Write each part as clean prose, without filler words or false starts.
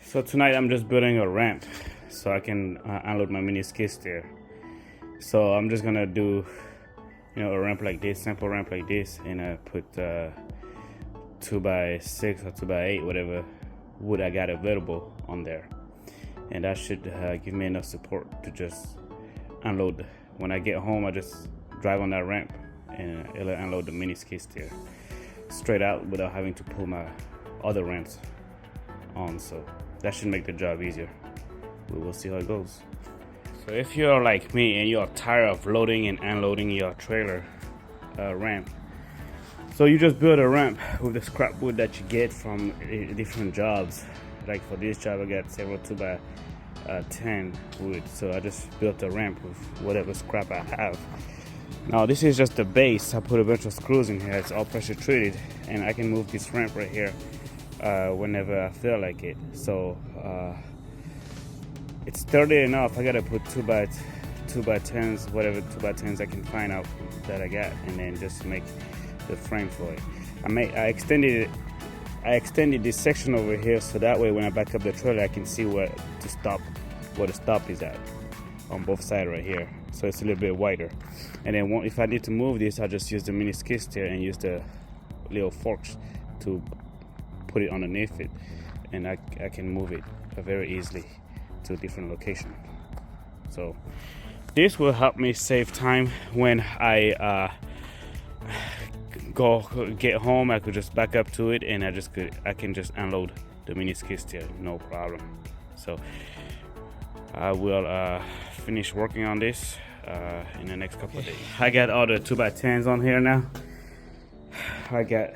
So tonight I'm just building a ramp so I can unload my mini skid steer. So I'm just gonna do, a ramp like this, simple ramp like this, and I put 2x6 or 2x8, whatever wood I got available on there, and that should give me enough support to just unload. When I get home, I just drive on that ramp and it'll unload the mini skid steer straight out without having to pull my other ramps on. So that should make the job easier. We will see how it goes. So if you're like me and you're tired of loading and unloading your trailer ramp, so you just build a ramp with the scrap wood that you get from different jobs. Like for this job, I got several 2x10 wood, so I just built a ramp with whatever scrap I have. Now this is just the base. I put a bunch of screws in here. It's all pressure treated, and I can move this ramp right here whenever I feel like it. So it's sturdy enough. I gotta put 2x10s, whatever 2x10s I can find out that I got, and then just make the frame for it. I extended this section over here so that way when I back up the trailer I can see where the stop is at on both sides right here. So it's a little bit wider. And then if I need to move this, I just use the mini skid steer and use the little forks to put it underneath it, and I can move it very easily to a different location. So this will help me save time when I get home. I could just back up to it and I can just unload the mini skid steer, no problem. So I will finish working on this in the next couple of days. I got all the 2x10s on here now. I got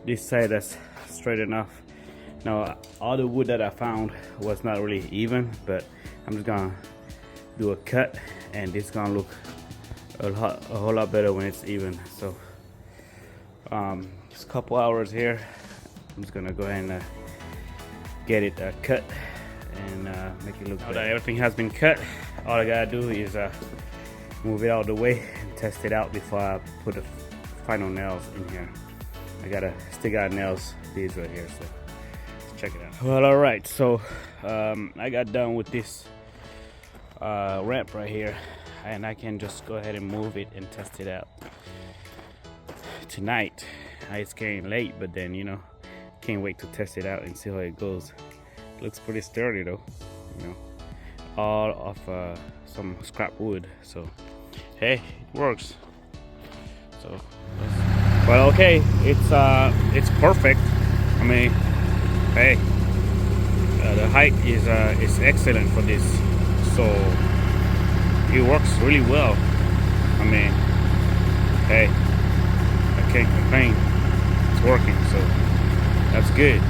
this side that's straight enough. Now all the wood that I found was not really even, but I'm just gonna do a cut, and it's gonna look a whole lot better when it's even. So just a couple hours here. I'm just gonna go ahead and get it cut and make it look better. Now that everything has been cut, all I gotta do is move it out of the way and test it out before I put the final nails in here. I gotta stick out nails, these right here, so let's check it out. Well, all right, so I got done with this ramp right here, and I can just go ahead and move it and test it out tonight. It's getting late, but then can't wait to test it out and see how it goes. It looks pretty sturdy though, all of some scrap wood, so hey, it works. So well, okay, it's perfect. I mean, hey, the height is excellent for this, so it works really well. I mean, hey, I can't complain. It's working, so that's good.